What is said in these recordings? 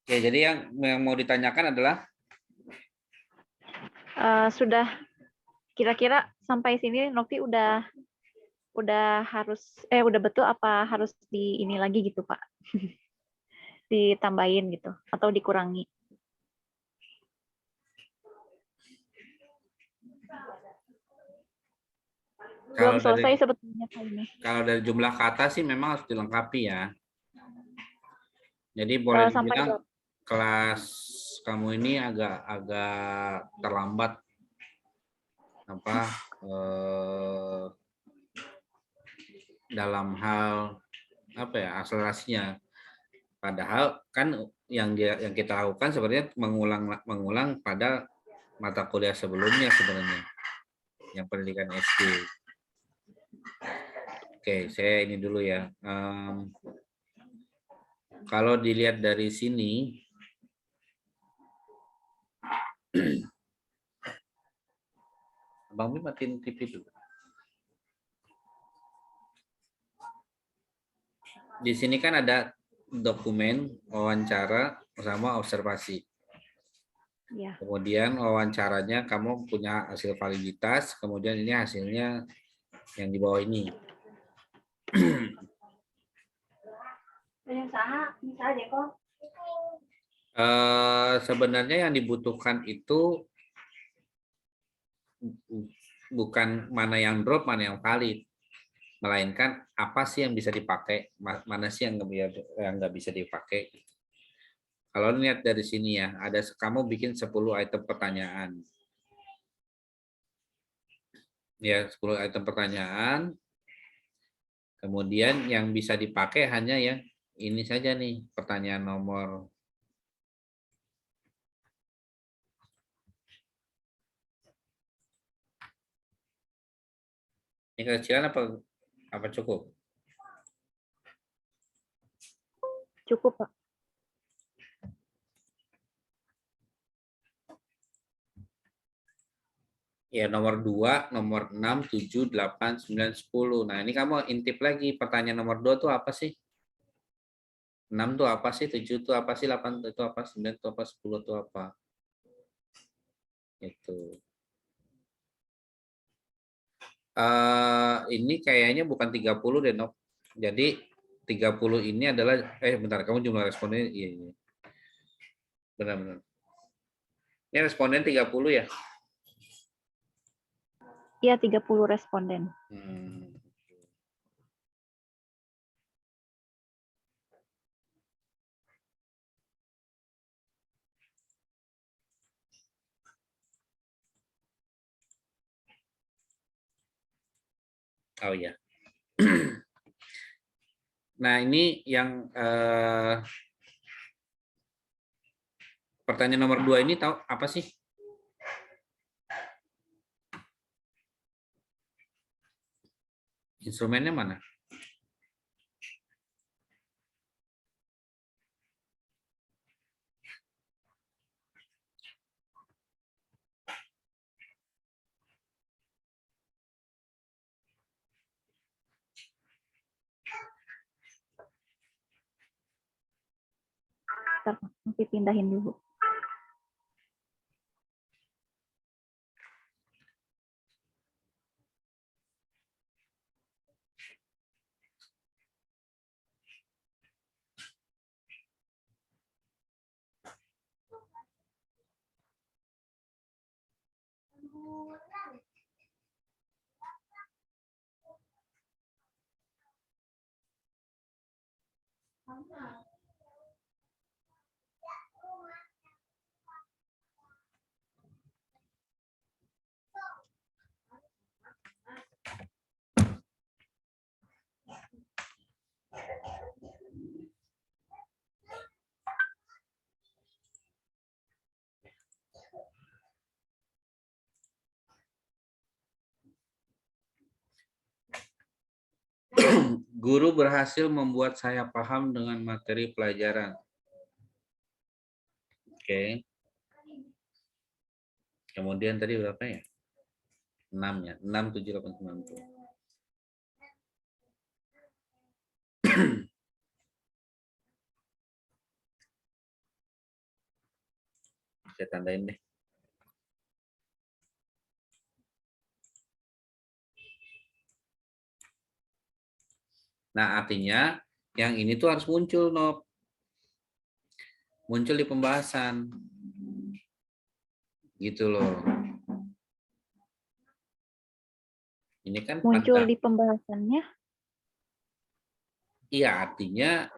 Oke, jadi yang mau ditanyakan adalah Sudah kira-kira sampai sini Novi udah betul apa harus di ini lagi gitu Pak? Ditambahin gitu atau dikurangi? Belum kalau dari selesai sebetulnya Pak ini. kalau dari jumlah kata sih memang harus dilengkapi ya. Jadi boleh Sampai dibilang kelas kamu ini agak terlambat apa dalam hal apa ya akselerasinya. Padahal kan yang kita lakukan sebenarnya mengulang pada mata kuliah sebelumnya sebenarnya yang pendidikan SD. Oke, saya ini dulu ya. Kalau dilihat dari sini, Bang Bim matiin TV dulu. Di sini kan ada dokumen wawancara sama observasi. ya. Kemudian wawancaranya kamu punya hasil validitas, kemudian ini hasilnya yang di bawah ini. Sebenarnya yang dibutuhkan itu bukan mana yang drop, mana yang valid, melainkan apa sih yang bisa dipakai, mana sih yang nggak bisa dipakai. Kalau lihat dari sini ya, ada kamu bikin 10 item pertanyaan. Ya, 10 item pertanyaan. Kemudian yang bisa dipakai hanya yang ini saja nih, pertanyaan nomor ini kecilan apa cukup? Cukup Pak. Ya, nomor 2, nomor 6, 7, 8, 9, 10. Nah, ini kamu intip lagi. Pertanyaan nomor 2 tuh apa sih? 6 tuh apa sih? 7 tuh apa sih? 8 itu apa? 9 tuh apa? 10 tuh apa? Itu. Ini kayaknya bukan 30 deh, Nok. Jadi 30 ini adalah, bentar, kamu jumlah responnya, iya, iya. Benar-benar. Ini responden 30 ya? Iya 30 responden. Hmm. Oh ya. Nah, ini yang pertanyaan nomor 2 ini tahu apa sih? Instrumennya mana? Ntar Novi pindahin dulu. Guru berhasil membuat saya paham dengan materi pelajaran. Oke. Kemudian tadi berapa ya? 6 ya. 6, 7, 8, 9. Saya tandain deh. Nah, artinya yang ini tuh harus muncul, Nob. Muncul di pembahasan. Gitu loh. Ini kan Muncul pada, di pembahasannya. iya artinya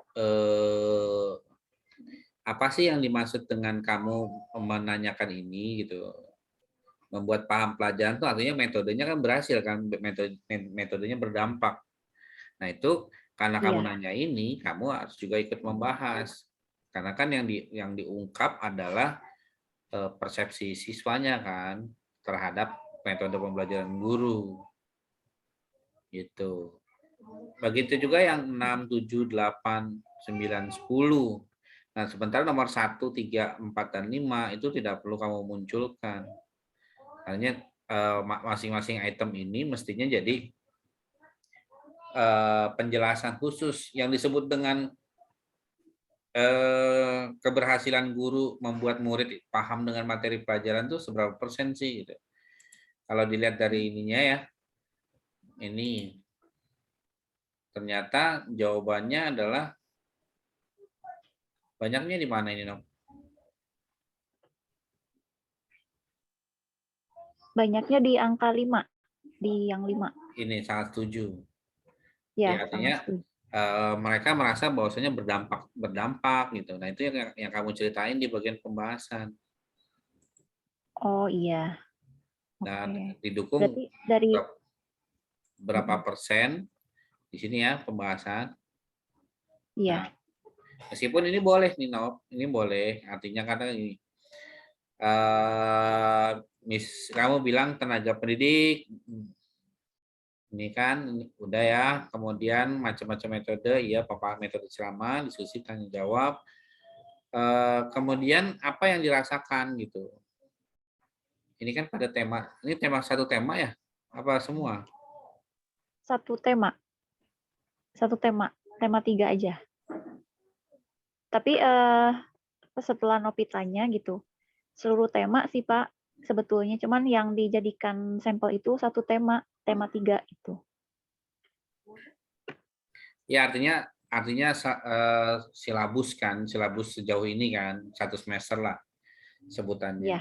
apa sih yang dimaksud dengan kamu menanyakan ini gitu. Membuat paham pelajaran itu artinya metodenya kan berhasil kan, metodenya berdampak. Nah, itu karena kamu Iya, nanya ini, kamu harus juga ikut membahas. Karena kan yang diungkap adalah persepsi siswanya kan terhadap metode pembelajaran guru. Gitu. Begitu juga yang 6, 7, 8, 9, 10. Nah, sementara nomor 1, 3, 4, dan 5 itu tidak perlu kamu munculkan. Artinya masing-masing item ini mestinya jadi penjelasan khusus yang disebut dengan keberhasilan guru membuat murid paham dengan materi pelajaran itu seberapa persen sih gitu. Kalau dilihat dari ininya ya, ini ternyata jawabannya adalah banyaknya di mana ini, Nom? banyaknya di angka 5, di yang 5. Ini sangat setuju. Ya, Ya, artinya sangat setuju. mereka merasa bahwasanya berdampak gitu. Nah, itu yang kamu ceritain di bagian pembahasan. Oh iya, Nah, oke. didukung Berarti dari berapa persen di sini ya pembahasan. Nah, iya, meskipun ini boleh nih, Nop, ini boleh. Artinya karena ini, kamu bilang tenaga pendidik, ini kan udah ya. Kemudian macam-macam metode, ya, papa metode ceramah, diskusi, tanya jawab. Kemudian apa yang dirasakan gitu. Ini kan pada tema, ini satu tema ya? Apa semua? satu tema, tema 3 aja. Tapi setelah Nopi tanya gitu, seluruh tema sih Pak sebetulnya, cuman yang dijadikan sampel itu satu tema 3 itu. Ya, artinya silabus kan, silabus sejauh ini kan, 1 semester lah sebutannya. Iya,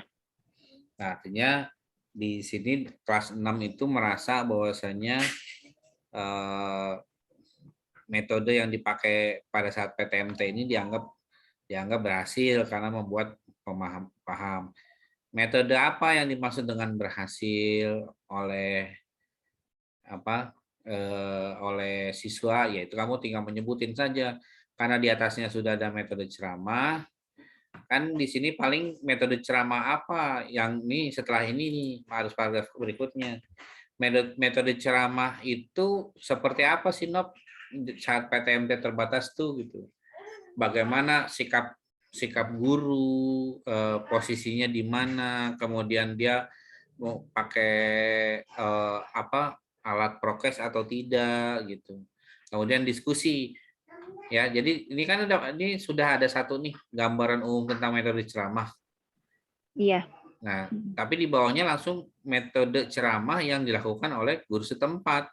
Nah, artinya di sini kelas 6 itu merasa bahwasanya eh, metode yang dipakai pada saat PTMT ini dianggap berhasil karena membuat paham. Metode apa yang dimaksud dengan berhasil oleh siswa, yaitu kamu tinggal menyebutin saja. Karena di atasnya sudah ada metode ceramah, kan di sini paling metode ceramah apa yang nih setelah ini nih harus paragraf berikutnya. Metode ceramah itu seperti apa sih, Nob, saat PTMT terbatas tuh gitu. Bagaimana sikap guru, posisinya di mana, kemudian dia mau pakai apa alat prokes atau tidak gitu. Kemudian diskusi. Ya, jadi ini sudah ada satu nih gambaran umum tentang metode ceramah. iya. Nah, tapi di bawahnya langsung metode ceramah yang dilakukan oleh guru setempat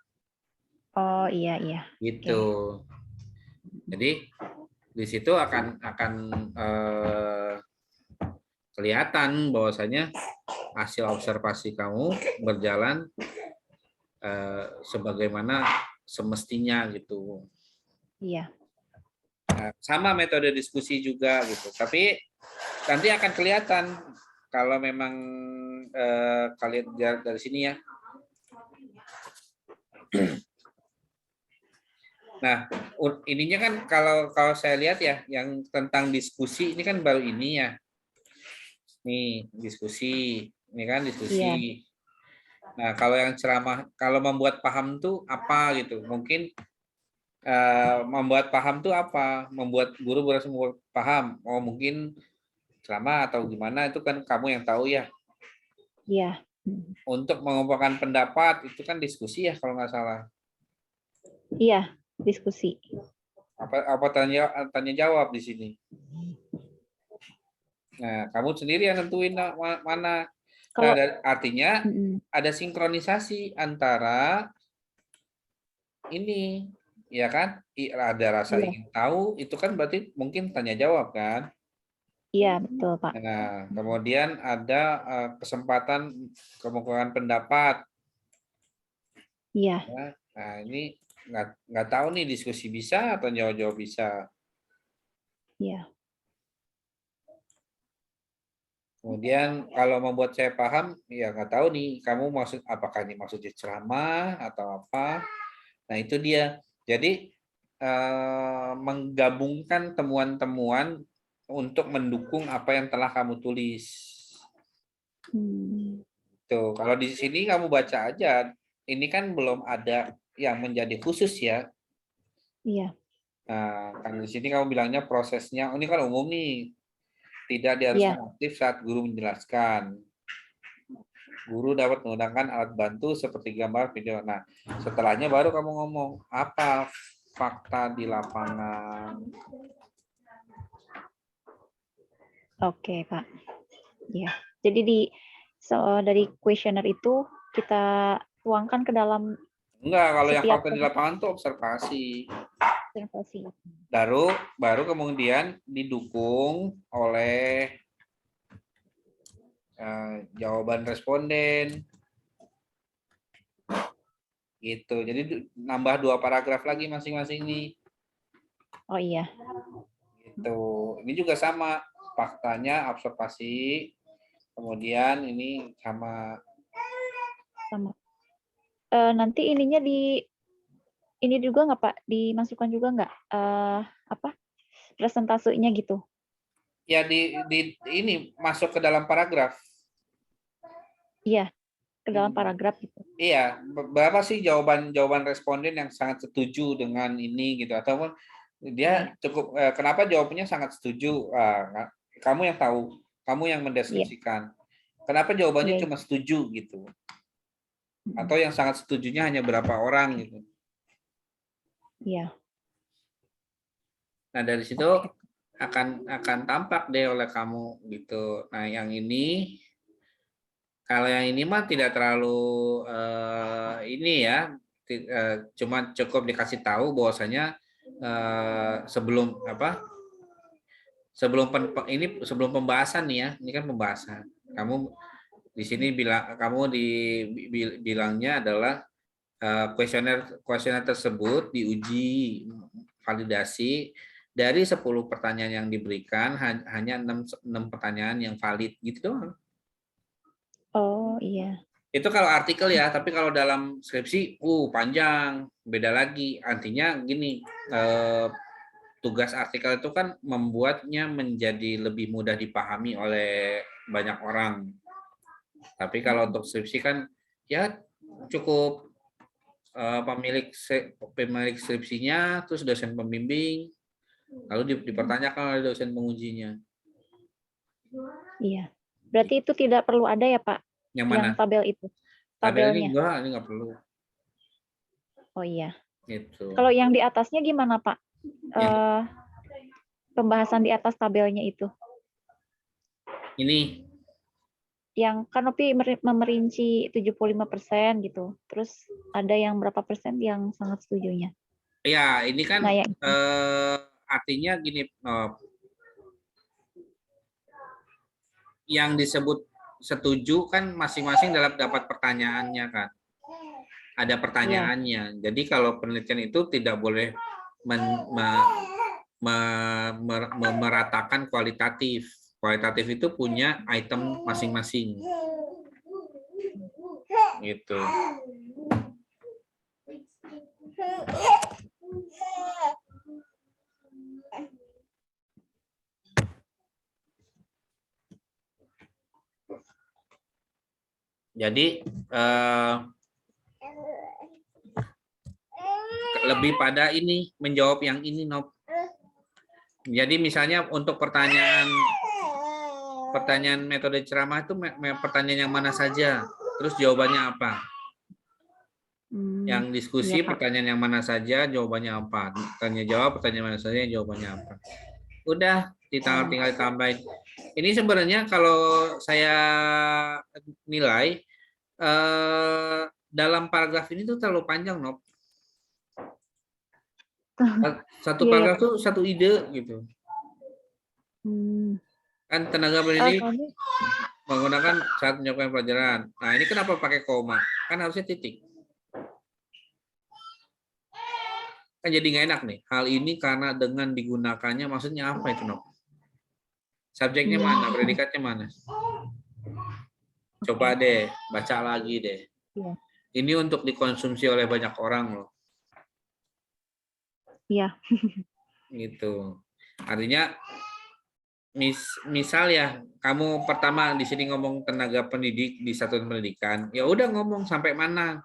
Oh iya iya. gitu. Oke. Jadi di situ akan kelihatan bahwasanya hasil observasi kamu berjalan sebagaimana semestinya gitu. Iya. Nah, sama metode diskusi juga gitu. Tapi nanti akan kelihatan kalau memang kalian dari sini ya. Nah, ininya kan kalau saya lihat ya, yang tentang diskusi ini kan baru ini ya. Nih, diskusi. Ini kan Iya. diskusi. Nah, kalau yang ceramah, kalau membuat paham tuh apa gitu. Mungkin membuat paham tuh apa? Membuat guru berhasil membuat paham. Oh, mungkin ceramah atau gimana itu kan kamu yang tahu ya. Iya. Untuk mengumpulkan pendapat itu kan diskusi ya kalau nggak salah. Iya, diskusi. Apa tanya jawab di sini? Nah, kamu sendiri yang nentuin mana. Nah, Kalau artinya mm-mm. ada sinkronisasi antara ini, ya kan? Ada rasa Iya, ingin tahu, itu kan berarti mungkin tanya jawab kan? iya betul Pak. Nah, kemudian ada kesempatan kemukakan pendapat. Iya, Ya. Nah, ini nggak tahu nih diskusi bisa atau jawab-jawab bisa. iya, Kemudian kalau membuat saya paham, ya nggak tahu nih, kamu maksud apakah ini maksudnya ceramah atau apa? Nah itu dia. Jadi menggabungkan temuan-temuan untuk mendukung apa yang telah kamu tulis. hmm, Tuh, kalau di sini kamu baca aja. Ini kan belum ada yang menjadi khusus ya. iya, Nah, kan di sini kamu bilangnya prosesnya, ini kan umum nih, tidak diharuskan iya. aktif saat guru menjelaskan. Guru dapat menggunakan alat bantu seperti gambar, video. Nah, setelahnya baru kamu ngomong apa fakta di lapangan. Oke Pak. Iya. Jadi dari kuesioner itu kita tuangkan ke dalam Enggak, kalau yang setiap fakta di lapangan tuh observasi. observasi. Baru kemudian didukung oleh jawaban responden gitu. Jadi nambah 2 paragraf lagi masing-masing nih. Oh iya, Gitu. Ini juga sama, faktanya observasi, kemudian ini sama. sama. Nanti ininya ini juga nggak Pak? Dimasukkan juga nggak apa presentasenya gitu? Ya di ini masuk ke dalam paragraf. Iya, ke dalam Hmm. paragraf gitu. Iya, berapa sih jawaban responden yang sangat setuju dengan ini gitu, ataupun dia Iya, cukup kenapa jawabannya sangat setuju? Kamu yang tahu, kamu yang iya, mendeskripsikan. Kenapa jawabannya iya, cuma setuju gitu? mm, Atau yang sangat setujunya hanya berapa orang gitu. iya. Nah, dari situ Oke. akan tampak deh oleh kamu gitu. Nah, yang ini kalau yang ini mah tidak terlalu ini ya, cuma cukup dikasih tahu bahwasanya sebelum apa? Sebelum pembahasan nih ya, ini kan pembahasan. Kamu di sini bilangnya adalah kuesioner kuesioner tersebut diuji validasi dari 10 pertanyaan yang diberikan hanya 6 pertanyaan yang valid gitu doang. Oh iya. Itu kalau artikel ya, tapi kalau dalam skripsi, panjang, beda lagi. Artinya gini, tugas artikel itu kan membuatnya menjadi lebih mudah dipahami oleh banyak orang. Tapi kalau untuk skripsi kan, ya cukup pemilik skripsinya, terus dosen pembimbing, lalu dipertanyakan oleh dosen pengujinya. Iya. Berarti itu tidak perlu ada ya Pak, Yang mana? yang tabel itu, Tabel ini tabelnya. enggak perlu. Oh iya. Gitu. Kalau yang di atasnya gimana Pak? Yang Pembahasan di atas tabelnya itu. ini, Yang kan Nopi memerinci 75% gitu. Terus ada yang berapa persen yang sangat setujunya. ya ini kan Nah, yang artinya gini, yang disebut setuju kan masing-masing dapat pertanyaannya kan. Ada iya, pertanyaannya. Jadi kalau penelitian itu tidak boleh memeratakan kualitatif. Kualitatif itu punya item masing-masing. Gitu. Jadi lebih pada ini menjawab yang ini, Nop. Jadi misalnya untuk pertanyaan metode ceramah itu pertanyaan yang mana saja, terus jawabannya apa? Yang iya diskusi Pak. pertanyaan yang mana saja, jawabannya apa? Tanya jawab pertanyaan mana saja, jawabannya apa? Udah, tinggal ditambahin. Ini sebenarnya kalau saya nilai dalam paragraf ini tuh terlalu panjang, Nop. Satu Iya, ya. paragraf tuh satu ide gitu. Kan tenaga pendidik Soalnya menggunakan saat menyiapkan pelajaran. Nah, ini kenapa pakai koma? Kan harusnya titik. Kan jadi nggak enak nih. Hal ini karena dengan digunakannya maksudnya apa itu, Nop? Subjeknya mana? Predikatnya mana? Coba deh, baca lagi deh. Iya. Ini untuk dikonsumsi oleh banyak orang loh. Iya. Gitu. Artinya misal ya, kamu pertama di sini ngomong tenaga pendidik di satuan pendidikan, ya udah ngomong sampai mana.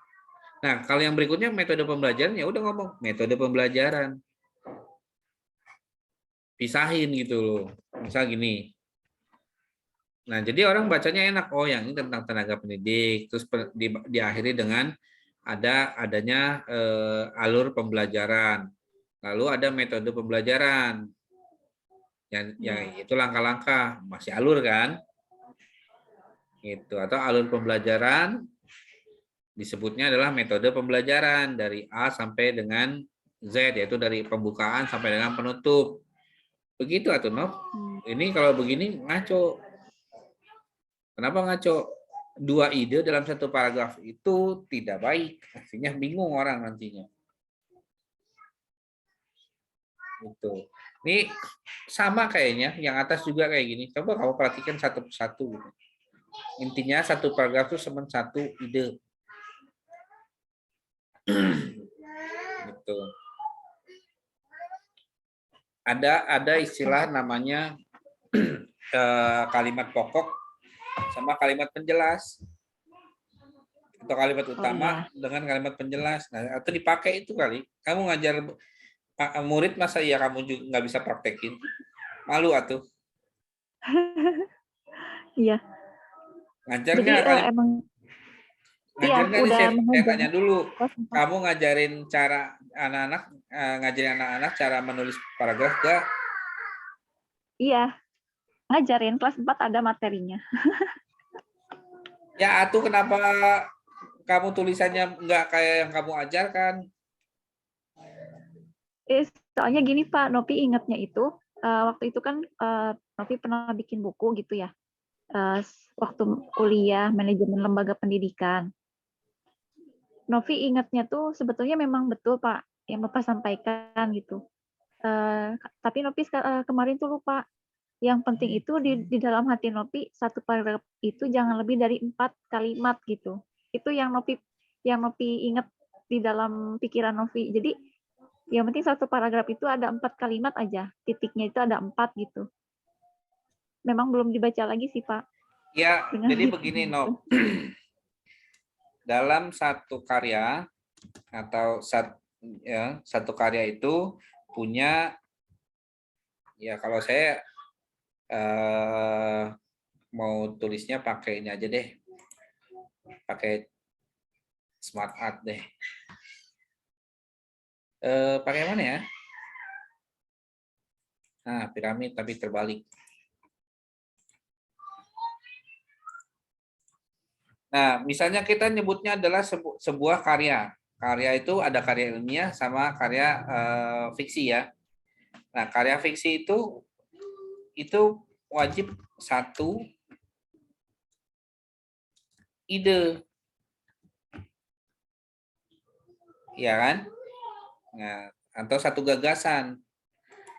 Nah, kalau yang berikutnya metode pembelajaran, ya udah ngomong metode pembelajaran. Pisahin gitu loh. Misal gini. Nah, jadi orang bacanya enak. Oh, yang ini tentang tenaga pendidik. Terus diakhiri dengan adanya alur pembelajaran. Lalu ada metode pembelajaran. Yang itu langkah-langkah. Masih alur kan? Gitu. Atau alur pembelajaran disebutnya adalah metode pembelajaran dari A sampai dengan Z, yaitu dari pembukaan sampai dengan penutup. Begitu atuh, Nov. Ini kalau begini ngaco. Kenapa ngaco? Dua ide dalam satu paragraf itu tidak baik. Artinya bingung orang nantinya. Gitu. Ini sama kayaknya, yang atas juga kayak gini. Coba kamu perhatikan satu persatu. Gitu. Intinya satu paragraf itu cuma satu ide. Gitu. Ada istilah namanya kalimat pokok sama kalimat penjelas, atau kalimat utama dengan kalimat penjelas. Nah, atau dipakai itu kali. Kamu ngajar murid, masa iya kamu juga nggak bisa praktekin? Malu atuh. Iya. Ngajar Jadi nggak kali? emang Ngajar nggak nih, udah saya tanya dulu. kelas 4. Kamu ngajarin cara anak-anak ngajarin anak-anak cara menulis paragraf nggak? Iya. Ngajarin kelas 4 ada materinya. Ya atuh, kenapa kamu tulisannya nggak kayak yang kamu ajarkan? Soalnya gini Pak, Nopi ingatnya itu waktu itu kan Nopi pernah bikin buku gitu ya. Waktu kuliah manajemen lembaga pendidikan. Novi ingatnya tuh sebetulnya memang betul Pak yang Bapak sampaikan gitu. Tapi Novi kemarin tuh lupa. Yang penting itu di dalam hati Novi satu paragraf itu jangan lebih dari 4 kalimat gitu. Itu yang Novi ingat di dalam pikiran Novi. Jadi yang penting satu paragraf itu ada 4 kalimat aja. Titiknya itu ada 4 gitu. Memang belum dibaca lagi sih Pak. Ya, jadi begini, Nop. Dalam satu karya atau satu karya itu punya, ya kalau saya mau tulisnya pakai ini aja deh, pakai Smart Art deh. Pakai mana ya? Nah, piramid tapi terbalik. Nah, misalnya kita nyebutnya adalah sebuah karya. Karya itu ada karya ilmiah sama karya fiksi ya. Nah, karya fiksi itu wajib satu ide. Ya kan? Nah, atau satu gagasan.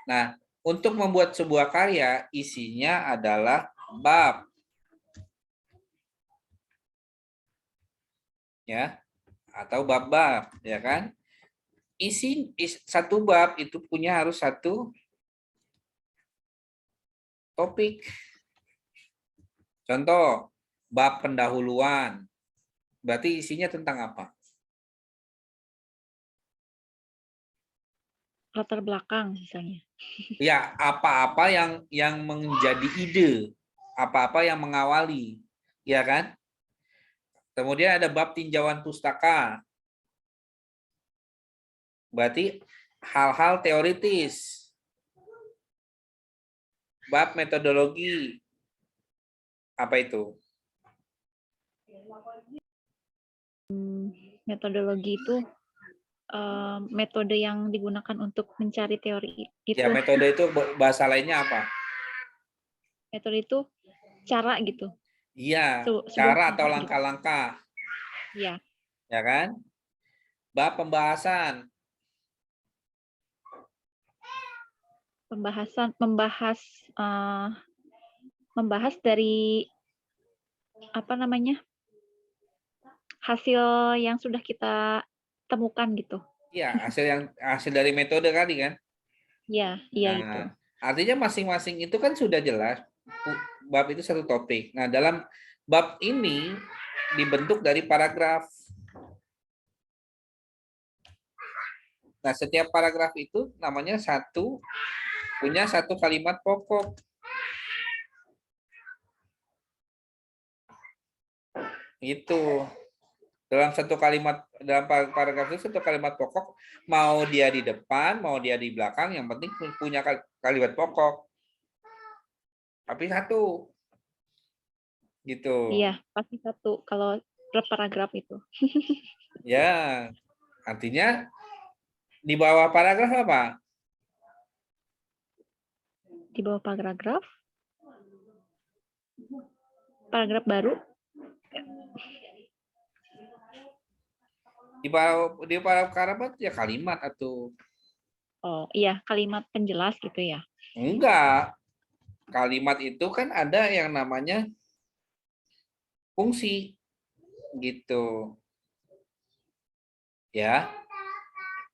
Nah, untuk membuat sebuah karya isinya adalah bab. Ya, atau bab-bab, ya kan? Satu bab itu harus satu topik. Contoh, bab pendahuluan. Berarti isinya tentang apa? Latar belakang misalnya. Ya, apa-apa yang menjadi ide, apa-apa yang mengawali, ya kan? Kemudian ada bab tinjauan pustaka. Berarti hal-hal teoritis. Bab metodologi. Apa itu? Metodologi itu metode yang digunakan untuk mencari teori itu. Ya, metode itu bahasa lainnya apa? Metode itu cara gitu. Iya, Sebuah cara atau gitu. langkah-langkah. Iya. Ya kan? Bab pembahasan. Membahas dari apa namanya? Hasil yang sudah kita temukan gitu. Iya, hasil dari metode kali kan? Iya, iya itu. Nah, artinya masing-masing itu kan sudah jelas. Bab itu satu topik. Nah, dalam bab ini dibentuk dari paragraf. Nah, setiap paragraf itu namanya punya satu kalimat pokok. Itu. Dalam paragraf itu satu kalimat pokok, mau dia di depan, mau dia di belakang, yang penting punya kalimat pokok. Tapi satu. Gitu. Iya, pasti satu kalau per paragraf itu. Ya, artinya di bawah paragraf apa? Di bawah paragraf baru. Di paragraf ya kalimat atau Oh iya, kalimat penjelas gitu ya. enggak. Kalimat itu kan ada yang namanya fungsi gitu. Ya.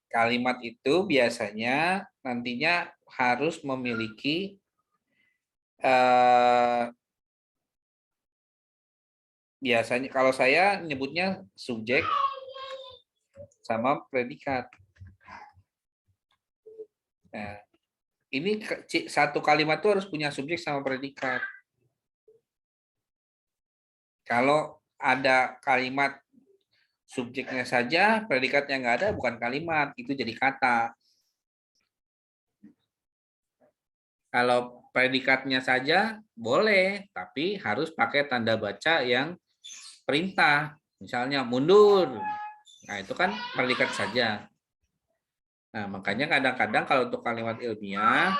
Kalimat itu biasanya nantinya harus memiliki biasanya kalau saya nyebutnya subjek sama predikat. Nah, ini satu kalimat itu harus punya subjek sama predikat. Kalau ada kalimat subjeknya saja, predikatnya nggak ada, bukan kalimat, itu jadi kata. Kalau predikatnya saja boleh, tapi harus pakai tanda baca yang perintah. Misalnya mundur. Nah, itu kan predikat saja. Nah, makanya kadang-kadang kalau untuk kalimat ilmiah,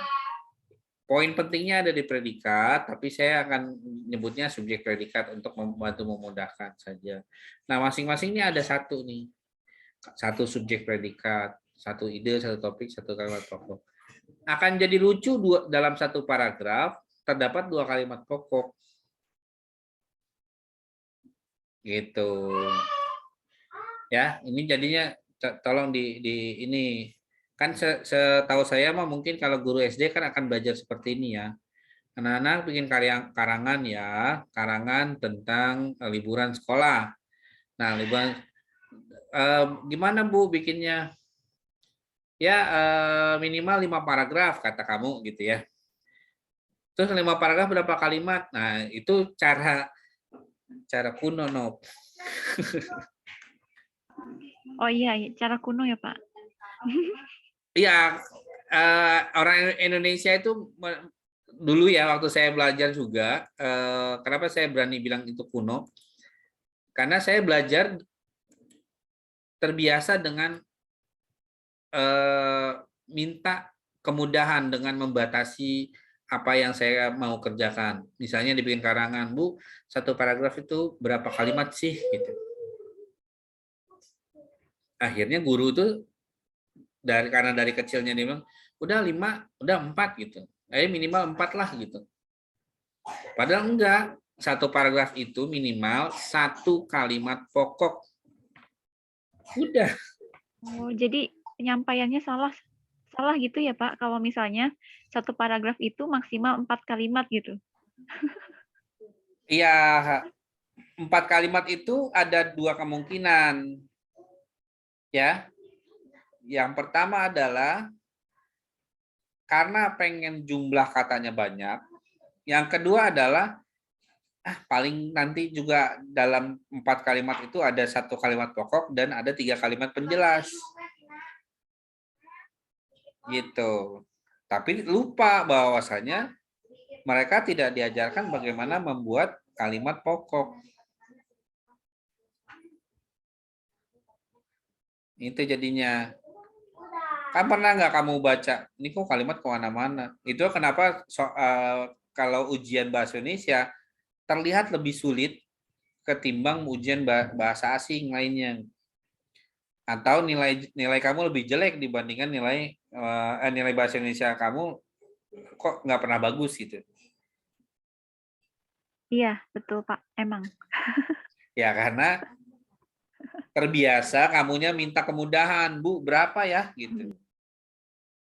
poin pentingnya ada di predikat, tapi saya akan nyebutnya subjek predikat untuk membantu memudahkan saja. Nah, masing-masing ini ada satu nih. Satu subjek predikat, satu ide, satu topik, satu kalimat pokok. Akan jadi lucu dalam satu paragraf, terdapat dua kalimat pokok. Gitu. Ya, ini jadinya tolong di ini kan setahu saya mah mungkin kalau guru SD kan akan belajar seperti ini ya. Anak-anak bikin karangan ya, karangan tentang liburan sekolah. Nah, liburan gimana Bu bikinnya? Ya minimal 5 paragraf kata kamu gitu ya. Terus 5 paragraf berapa kalimat? Nah, itu cara kuno, Nop. Oh iya, cara kuno ya Pak. Iya, orang Indonesia itu dulu ya waktu saya belajar juga, kenapa saya berani bilang itu kuno? Karena saya belajar terbiasa dengan minta kemudahan dengan membatasi apa yang saya mau kerjakan. Misalnya dibikin karangan, Bu, satu paragraf itu berapa kalimat sih? Gitu. Akhirnya guru itu karena dari kecilnya dia bilang, udah 5, udah 4 gitu. Minimal 4 lah gitu. Padahal enggak, satu paragraf itu minimal satu kalimat pokok. Udah. Oh, jadi penyampaiannya salah gitu ya Pak, kalau misalnya satu paragraf itu maksimal 4 kalimat gitu. Iya, 4 kalimat itu ada 2 kemungkinan. Ya. Yang pertama adalah karena pengen jumlah katanya banyak. Yang kedua adalah paling nanti juga dalam 4 kalimat itu ada satu kalimat pokok dan ada 3 kalimat penjelas. Gitu. Tapi lupa bahwasanya mereka tidak diajarkan bagaimana membuat kalimat pokok. Itu jadinya. Kan pernah nggak kamu baca, ini kok kalimat kemana-mana. Itu kenapa kalau ujian bahasa Indonesia terlihat lebih sulit ketimbang ujian bahasa asing lainnya. Atau nilai kamu lebih jelek dibandingkan nilai bahasa Indonesia kamu kok nggak pernah bagus gitu. Iya, betul Pak. Emang. Ya karena terbiasa kamunya minta kemudahan, Bu, berapa ya gitu.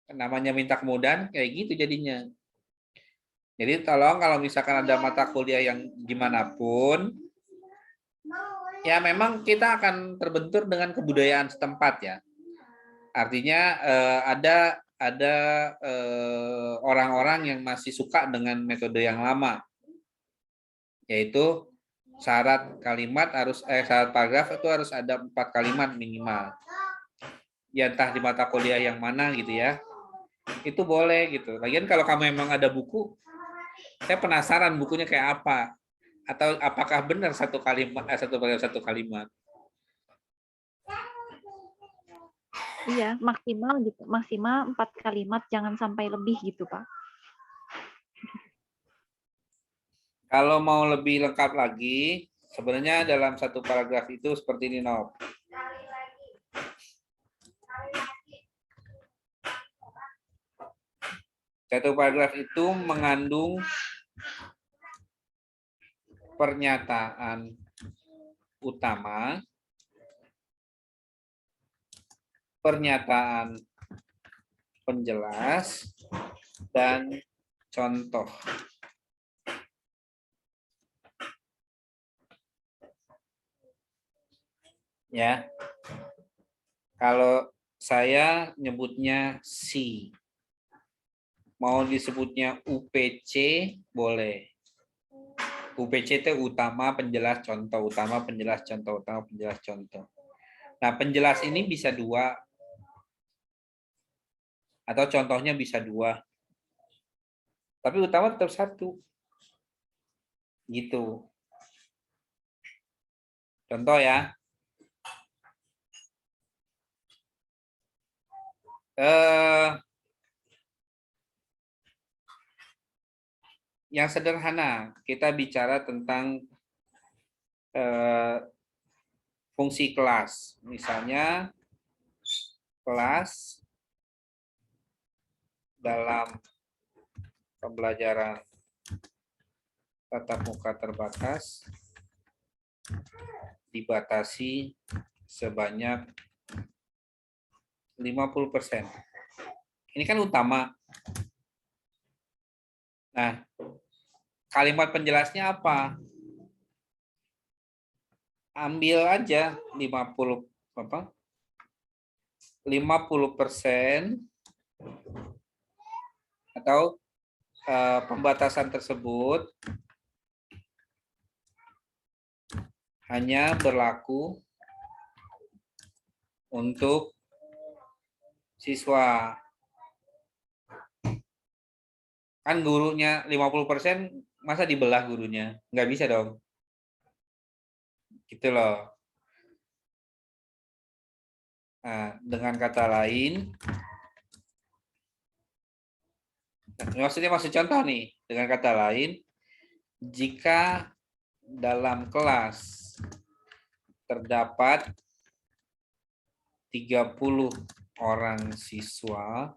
Namanya minta kemudahan kayak gitu jadinya. Jadi tolong kalau misalkan ada mata kuliah yang gimana pun, ya memang kita akan terbentur dengan kebudayaan setempat ya. Artinya ada orang-orang yang masih suka dengan metode yang lama, yaitu syarat paragraf itu harus ada 4 kalimat minimal. Ya entah di mata kuliah yang mana gitu ya, itu boleh gitu. Lagian kalau kamu memang ada buku, saya penasaran bukunya kayak apa, atau apakah benar satu paragraf satu kalimat. Iya, maksimal gitu. Maksimal 4 kalimat, jangan sampai lebih gitu, Pak. Kalau mau lebih lengkap lagi, sebenarnya dalam satu paragraf itu seperti ini, Nob. Satu paragraf itu mengandung pernyataan utama, pernyataan penjelas, dan contoh. Ya, kalau saya nyebutnya C, mau disebutnya UPC boleh. UPC itu utama, penjelas, contoh, utama, penjelas, contoh, utama, penjelas, contoh. Nah, penjelas ini bisa 2, atau contohnya bisa 2. Tapi utama tetap 1. Gitu. Contoh ya. Yang sederhana, kita bicara tentang fungsi kelas. Misalnya, kelas dalam pembelajaran tatap muka terbatas dibatasi sebanyak 50%. Ini kan utama. Nah, kalimat penjelasnya apa? Ambil aja 50% atau pembatasan tersebut hanya berlaku untuk siswa. Kan gurunya 50%, masa dibelah gurunya? Nggak bisa dong. Gitu loh. Nah, dengan kata lain, maksud contoh nih, dengan kata lain, jika dalam kelas terdapat 30 orang siswa,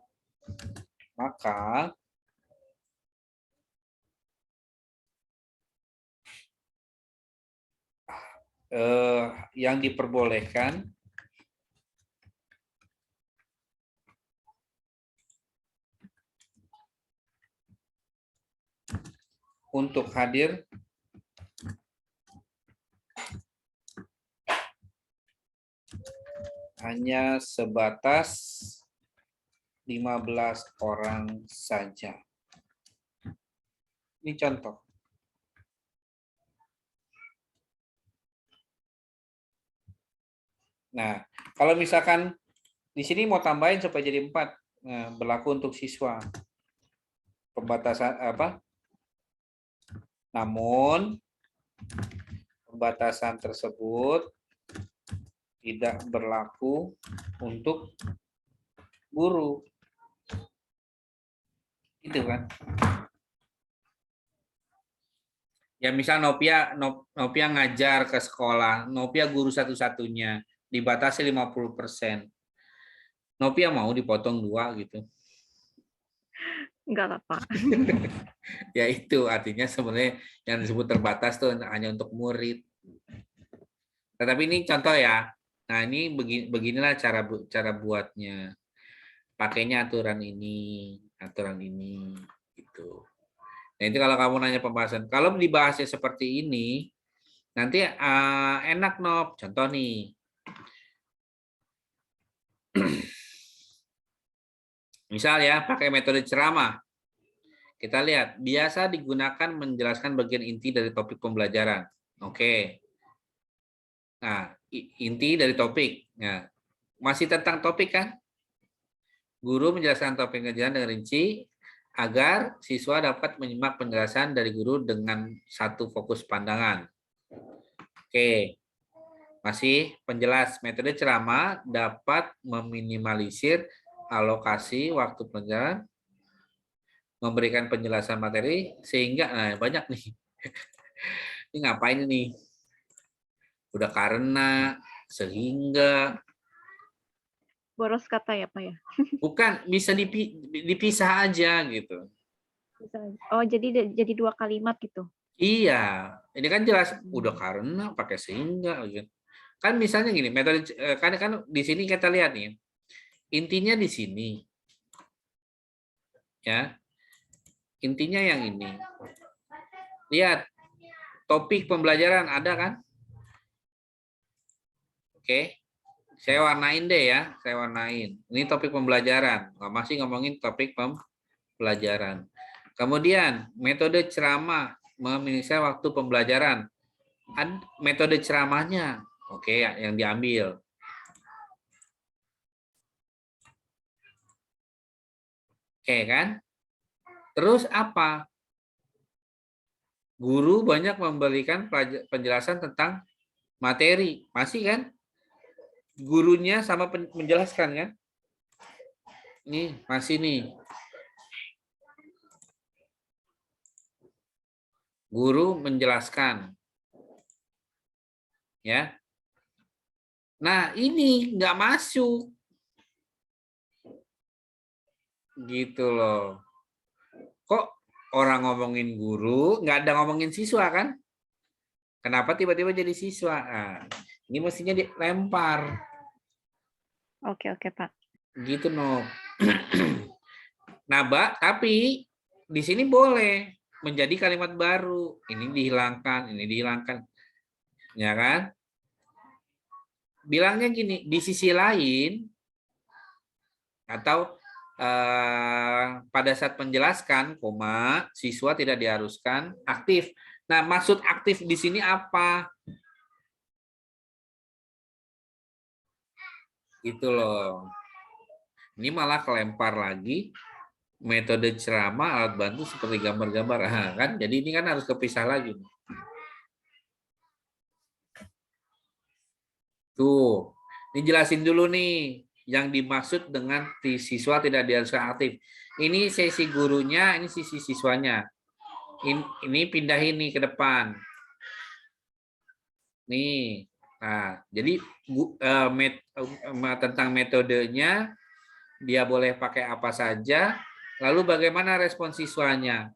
maka yang diperbolehkan untuk hadir hanya sebatas 15 orang saja. Ini contoh. Nah, kalau misalkan di sini mau tambahin supaya jadi 4, nah, berlaku untuk siswa. Pembatasan apa? Namun pembatasan tersebut tidak berlaku untuk guru. Itu kan. Ya misal Novia ngajar ke sekolah, Novia guru satu-satunya, dibatasi 50%. Novia mau dipotong 2 gitu. Enggak lah, Pak. Ya itu artinya sebenarnya yang disebut terbatas tuh hanya untuk murid. Tetapi ini contoh ya. Nah ini beginilah cara buatnya. Pakainya aturan ini gitu. Nah itu kalau kamu nanya pembahasan. Kalau dibahasnya seperti ini, nanti enak Nop. Contoh nih. Misal ya, pakai metode ceramah. Kita lihat, biasa digunakan menjelaskan bagian inti dari topik pembelajaran. Oke. Nah, inti dari topik. Nah, masih tentang topik kan? Guru menjelaskan topik pembelajaran dengan rinci agar siswa dapat menyimak penjelasan dari guru dengan satu fokus pandangan. Oke. Masih penjelas metode ceramah dapat meminimalisir alokasi waktu pelajaran, memberikan penjelasan materi sehingga banyak nih. Ini ngapain ini? Udah karena, sehingga. Boros kata ya, Pak ya? Bukan, bisa dipisah aja gitu. Oh, jadi 2 kalimat gitu. Iya, ini kan jelas udah karena pakai sehingga gitu. Kan misalnya gini, metode kan di sini kita lihat nih. Intinya di sini. Ya. Intinya yang ini. Lihat, topik pembelajaran ada kan? Oke. Saya warnain deh ya, saya warnain. Ini topik pembelajaran. Masih ngomongin topik pembelajaran. Kemudian, metode ceramah meminimalisir waktu pembelajaran. Metode ceramahnya, oke, yang diambil. Oke kan? Terus apa? Guru banyak memberikan penjelasan tentang materi. Masih kan? Gurunya sama menjelaskan kan? Nih, masih nih. Guru menjelaskan. Ya. Nah, ini nggak masuk. Gitu loh. Kok orang ngomongin guru, nggak ada ngomongin siswa kan? Kenapa tiba-tiba jadi siswa? Nah, ini mestinya dilempar. Oke, Pak. Gitu, no. Nah, tapi di sini boleh menjadi kalimat baru. Ini dihilangkan. Ya kan? Bilangnya gini, di sisi lain atau pada saat menjelaskan, siswa tidak diharuskan aktif. Nah, maksud aktif di sini apa? Gitu loh. Ini malah kelempar lagi metode ceramah alat bantu seperti gambar-gambar. Kan? Jadi ini kan harus kepisah lagi. Tuh, ini jelasin dulu nih yang dimaksud dengan siswa tidak diharuskan aktif. Ini sesi gurunya, ini sisi siswanya. Ini pindahin nih ke depan. Nih, nah jadi tentang metodenya dia boleh pakai apa saja. Lalu bagaimana respon siswanya?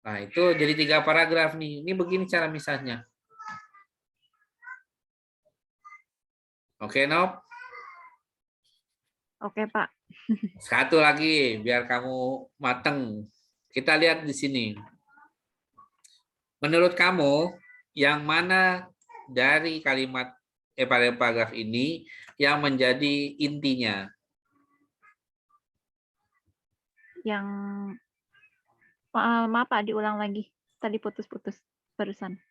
Nah itu jadi 3 paragraf nih. Ini begini cara misalnya. Oke, Nop? Oke, Pak. Satu lagi biar kamu mateng. Kita lihat di sini. Menurut kamu yang mana dari pada paragraf ini yang menjadi intinya? Yang maaf, Pak, diulang lagi. Tadi putus-putus barusan.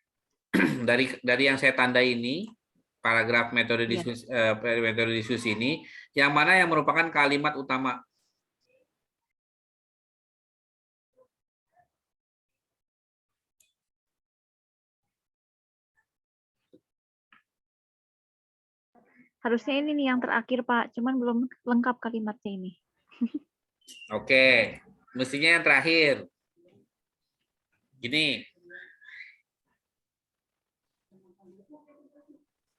Dari yang saya tandai ini, paragraf metode diskusi ini, yang mana yang merupakan kalimat utama? Harusnya ini nih yang terakhir, Pak. Cuman belum lengkap kalimatnya ini. Oke, mestinya yang terakhir. Gini,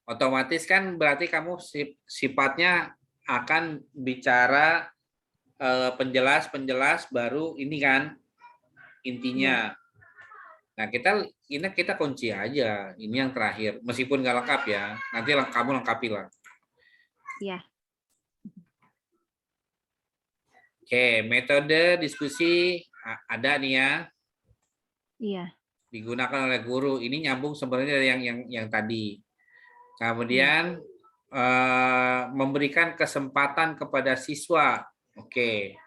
otomatis kan berarti kamu sifatnya akan bicara penjelas baru ini kan intinya. Iya. Nah, kita kunci aja. Ini yang terakhir. Meskipun nggak lengkap ya. Nanti kamu lengkapi lah. Iya. Oke, metode diskusi ada nih ya. Iya. Digunakan oleh guru. Ini nyambung sebenarnya dari yang tadi. Kemudian memberikan kesempatan kepada siswa. Oke.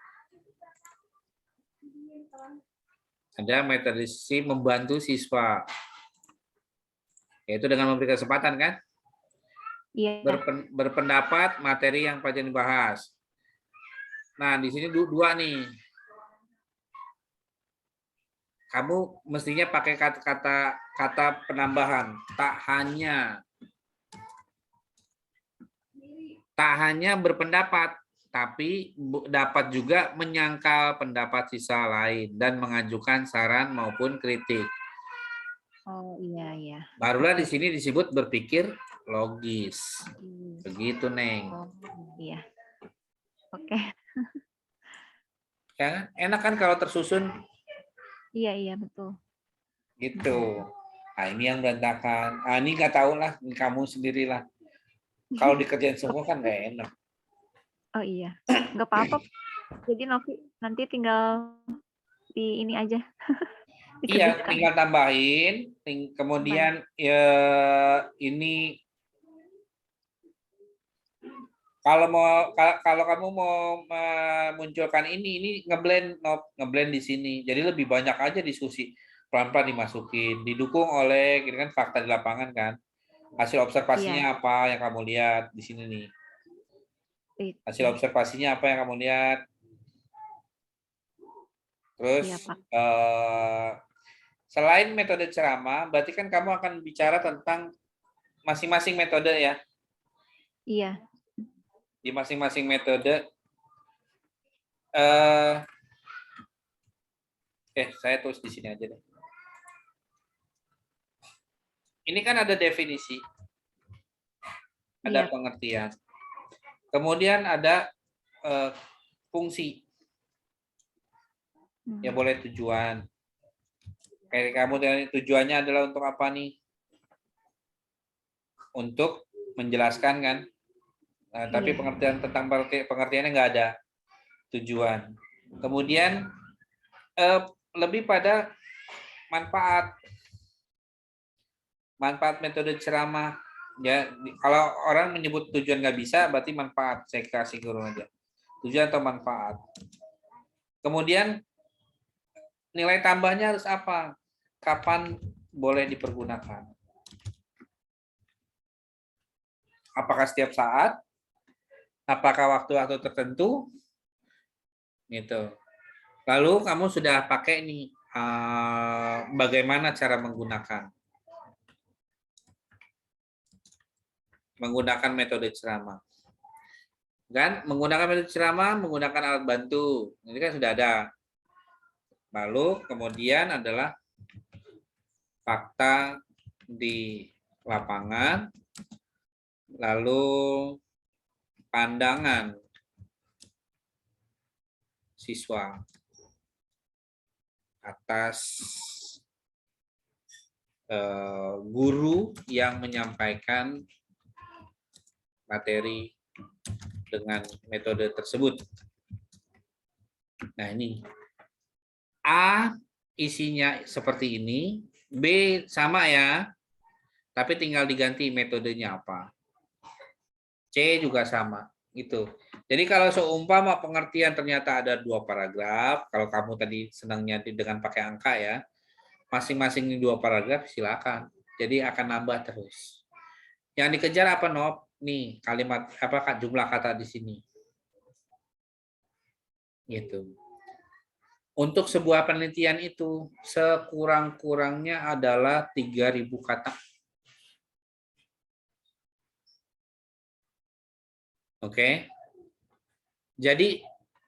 Ada metode diskusi membantu siswa. Yaitu dengan memberi kesempatan kan? Iya. Berpendapat materi yang pelajaran dibahas. Nah, di sini dua nih. Kamu mestinya pakai kata penambahan. Tak hanya berpendapat, tapi dapat juga menyangkal pendapat siswa lain dan mengajukan saran maupun kritik. Oh, iya, iya. Barulah di sini disebut berpikir logis. Begitu, Neng. Oh, iya. Oke. Ya, enak kan kalau tersusun? Iya, iya, betul. Gitu. Nah, ini yang berantakan. Ah, ini nggak tahu lah, kamu sendirilah. Kalau dikerjain semua kan nggak enak. Oh iya, nggak apa-apa. Jadi Novi nanti tinggal di ini aja. Iya, Dikerjakan. tinggal tambahin. Kemudian ya ini kalau kamu mau memunculkan ini ngeblend di sini. Jadi lebih banyak aja diskusi pelan-pelan dimasukin, didukung oleh ini kan fakta di lapangan kan. Hasil observasinya Iya. apa yang kamu lihat di sini nih. Hasil observasinya apa yang kamu lihat. Terus Iya, Pak. selain metode ceramah, berarti kan kamu akan bicara tentang masing-masing metode ya. Iya. Di masing-masing metode saya tulis di sini aja deh. Ini kan ada definisi, ada Iya. pengertian, kemudian ada fungsi, ya boleh tujuan. Kayak kamu tujuannya adalah untuk apa nih? Untuk menjelaskan kan? Nah, tapi Iya. pengertian tentang pengertiannya nggak ada tujuan. Kemudian lebih pada manfaat metode ceramah. Ya, kalau orang menyebut tujuan nggak bisa, berarti manfaat. Saya kasih guru aja. Tujuan atau manfaat. Kemudian nilai tambahnya harus apa? Kapan boleh dipergunakan? Apakah setiap saat? Apakah waktu-waktu tertentu? Gitu. Lalu kamu sudah pakai nih bagaimana cara menggunakan metode ceramah. Kan menggunakan metode ceramah, menggunakan alat bantu. Ini kan sudah ada. Lalu kemudian adalah fakta di lapangan, lalu pandangan siswa atas guru yang menyampaikan materi dengan metode tersebut. Nah ini A isinya seperti ini, B sama ya, tapi tinggal diganti metodenya apa. C juga sama, gitu. Jadi kalau seumpama pengertian ternyata ada 2 paragraf, kalau kamu tadi senangnya dengan pakai angka ya, masing-masing 2 paragraf silakan. Jadi akan nambah terus. Yang dikejar apa, Nop? Nih, kalimat apa jumlah kata di sini. Gitu. Untuk sebuah penelitian itu sekurang-kurangnya adalah 3.000 kata. Oke. Jadi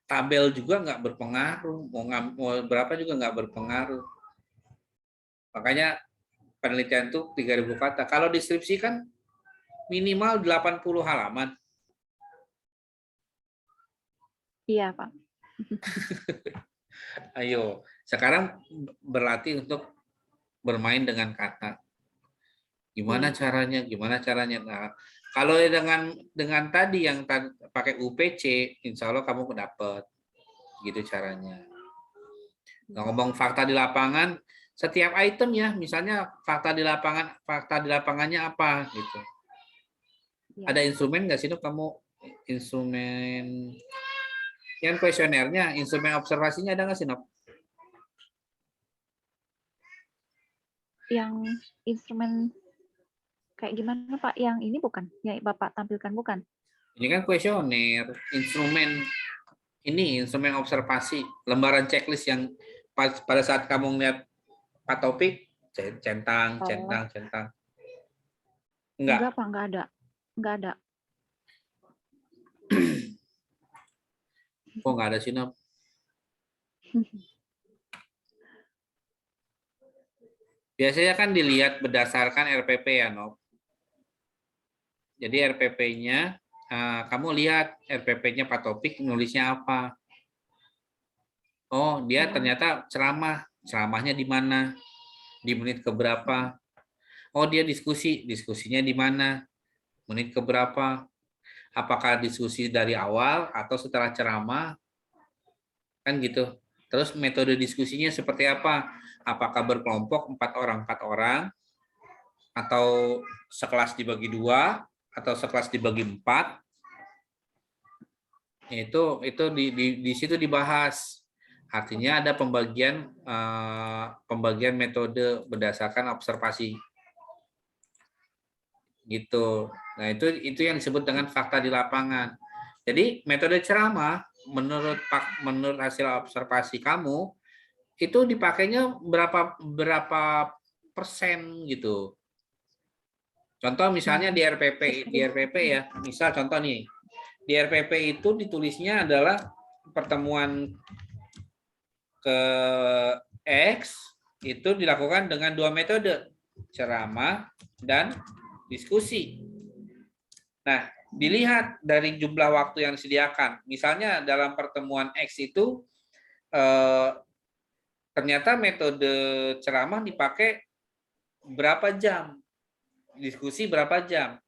tabel juga nggak berpengaruh, mau berapa juga nggak berpengaruh. Makanya penelitian itu 3.000 kata. Kalau deskripsi kan minimal 80 halaman. Iya, Pak. Ayo, sekarang berlatih untuk bermain dengan kata. Gimana Iya. caranya? Gimana caranya? Nah, kalau dengan tadi yang pakai UPC, insya Allah kamu dapat. Gitu caranya. Nah, ngomong fakta di lapangan, setiap item ya, misalnya fakta di lapangannya apa gitu. Iya. Ada instrumen nggak sih, Nuk? Kamu instrumen yang kuesionernya, instrumen observasinya ada nggak sih, Nuk? Yang instrumen kayak gimana, Pak? Yang ini bukan? Yang Bapak tampilkan bukan? Ini kan kuesioner, instrumen observasi, lembaran checklist yang pada saat kamu ngeliat Pak Topik, centang, Oh, centang, centang. enggak, Enggak. Pak, enggak ada. Enggak ada. Kok nggak ada sih, Nuk? Biasanya kan dilihat berdasarkan RPP ya, Nok. Jadi RPP-nya, kamu lihat RPP-nya Pak Topik nulisnya apa. Oh, dia Oh, ternyata ceramah. Ceramahnya di mana? Di menit keberapa? Oh, dia diskusinya di mana? Menit keberapa? Apakah diskusi dari awal atau setelah ceramah? Kan gitu. Terus metode diskusinya seperti apa? Apakah berkelompok 4 orang, atau sekelas dibagi 2, atau sekelas dibagi 4? Itu di situ dibahas. Artinya ada pembagian metode berdasarkan observasi gitu. Nah, itu yang disebut dengan fakta di lapangan. Jadi metode ceramah menurut hasil observasi kamu itu dipakainya berapa persen gitu. Contoh misalnya di RPP ya. Misal contoh nih, di RPP itu ditulisnya adalah pertemuan ke X itu dilakukan dengan 2 metode, ceramah dan diskusi. Nah, dilihat dari jumlah waktu yang disediakan. Misalnya dalam pertemuan X itu ternyata metode ceramah dipakai berapa jam, diskusi berapa jam,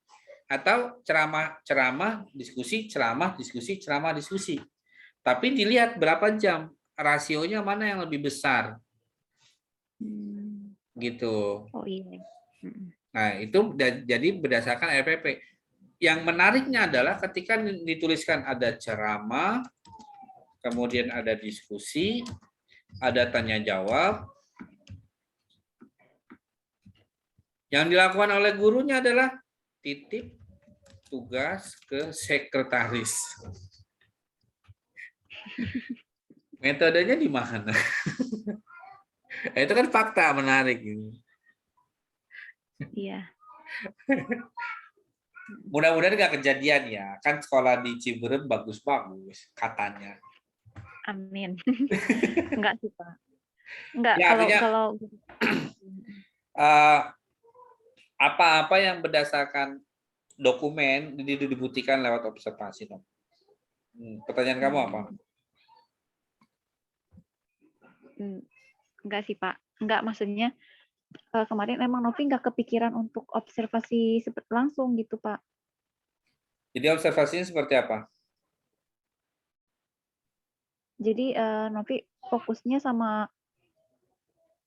atau ceramah, diskusi, ceramah, diskusi, ceramah, diskusi. Tapi dilihat berapa jam, rasionya mana yang lebih besar, gitu. oh iya. Mm-mm. Nah, itu jadi berdasarkan RPP. Yang menariknya adalah ketika dituliskan ada ceramah, kemudian ada diskusi, ada tanya jawab. Yang dilakukan oleh gurunya adalah titip tugas ke sekretaris. Metodenya di mana? Itu kan fakta menarik. Iya. Mudah-mudahan nggak kejadian ya. Kan sekolah di Ciberem bagus-bagus katanya. Amin. Enggak sih, Pak. Enggak, Ya kalau artinya kalau eh, apa-apa yang berdasarkan dokumen dibuktikan lewat observasi. Pertanyaan kamu apa? enggak sih, Pak. Enggak, maksudnya kemarin emang Novi nggak kepikiran untuk observasi langsung gitu, Pak. Jadi observasinya seperti apa? Jadi Novi fokusnya sama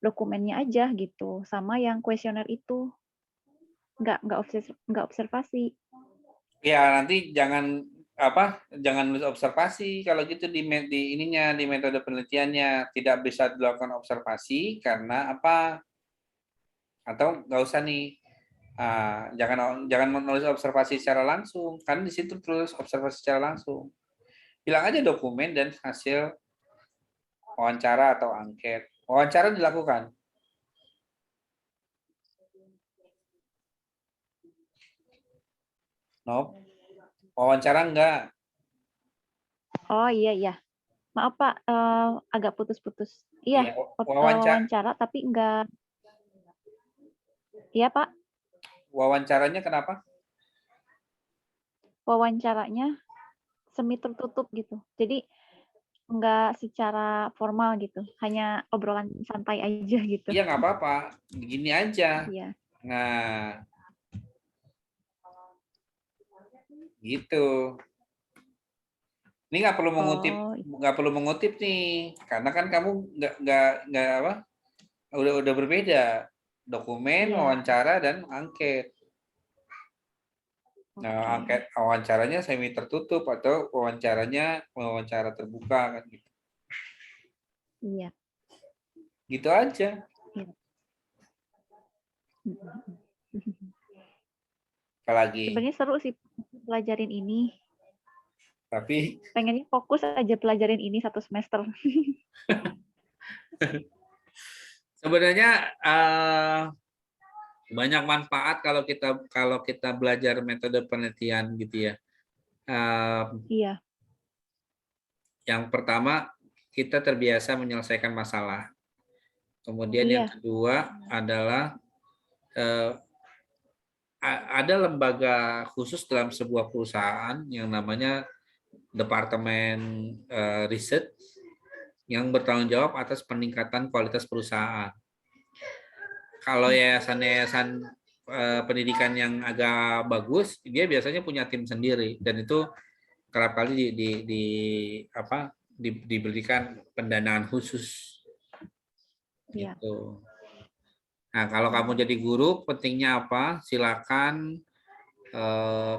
dokumennya aja gitu, sama yang kuesioner itu. Nggak observasi. Ya nanti jangan nulis observasi kalau gitu di metode penelitiannya tidak bisa dilakukan observasi karena apa, atau nggak usah nih, jangan menulis observasi secara langsung kan di situ terus observasi secara langsung, bilang aja dokumen dan hasil wawancara atau angket. Wawancara dilakukan. Nope. Wawancara enggak. Oh iya. Maaf Pak, agak putus-putus. Iya, Iya, wawancara. wawancara tapi enggak. Iya Pak, Wawancaranya kenapa? wawancaranya semi tertutup gitu. Jadi enggak secara formal gitu, hanya obrolan santai aja gitu. Iya, nggak apa-apa. Begini aja. Iya. Nah, gitu. Ini Oh, nggak perlu mengutip nih, karena kan kamu nggak apa, udah berbeda. Dokumen, iya. wawancara, dan angket. Nah, Oke. angket wawancaranya semi tertutup atau wawancara terbuka kan gitu. Iya. Gitu aja. Iya. Apalagi. Sebenarnya seru sih pelajarin ini. Tapi Pengennya fokus aja pelajarin ini 1 semester. sebenarnya banyak manfaat kalau kita belajar metode penelitian gitu ya. Iya. Yang pertama, kita terbiasa menyelesaikan masalah. Kemudian yang Iya. kedua adalah eh, ada lembaga khusus dalam sebuah perusahaan yang namanya Departemen Riset yang bertanggung jawab atas peningkatan kualitas perusahaan. Kalau yayasan-yayasan pendidikan yang agak bagus, dia biasanya punya tim sendiri dan itu kerap kali diberikan pendanaan khusus Iya. gitu. Nah, kalau kamu jadi guru, pentingnya apa? Silakan,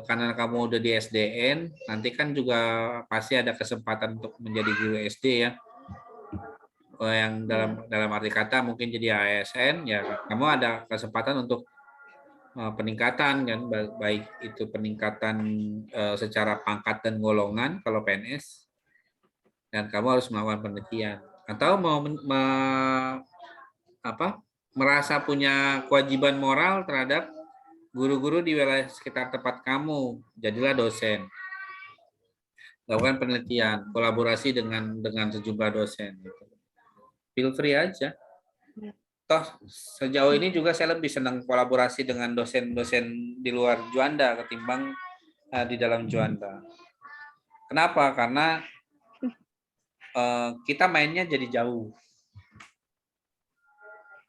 karena kamu udah di SDN, nanti kan juga pasti ada kesempatan untuk menjadi guru SD ya. Yang Iya. dalam arti kata mungkin jadi ASN, ya kamu ada kesempatan untuk peningkatan kan, baik itu peningkatan secara pangkat dan golongan kalau PNS, dan kamu harus melakukan penelitian atau merasa punya kewajiban moral terhadap guru-guru di wilayah sekitar tempat kamu, jadilah dosen, lakukan penelitian, kolaborasi dengan sejumlah dosen. Feel free aja. Iya. Toh sejauh ini juga saya lebih senang kolaborasi dengan dosen-dosen di luar Juanda ketimbang di dalam Juanda. Kenapa? Karena kita mainnya jadi jauh.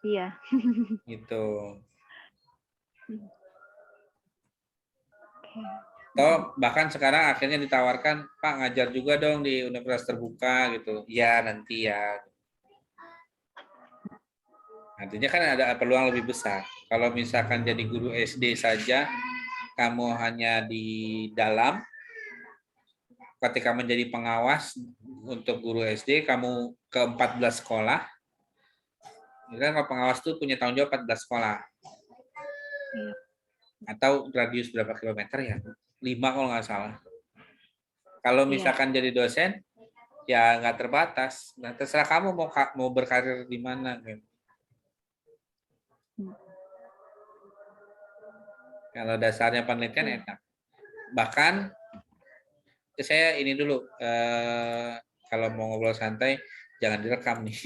Iya. Gitu. Oke. Toh bahkan sekarang akhirnya ditawarkan, Pak ngajar juga dong di universitas terbuka gitu. Ya nanti ya. Artinya kan ada peluang lebih besar. Kalau misalkan jadi guru SD saja, kamu hanya di dalam, ketika menjadi pengawas untuk guru SD, kamu ke 14 sekolah. Kan kalau pengawas itu punya tanggung jawab 14 sekolah. Iya. Atau radius berapa kilometer ya? 5 kalau nggak salah. Kalau misalkan jadi dosen, ya nggak terbatas. Nah, terserah kamu mau berkarir di mana. Gitu. Kalau dasarnya penelitian enak. Bahkan saya ini dulu, kalau mau ngobrol santai, jangan direkam nih.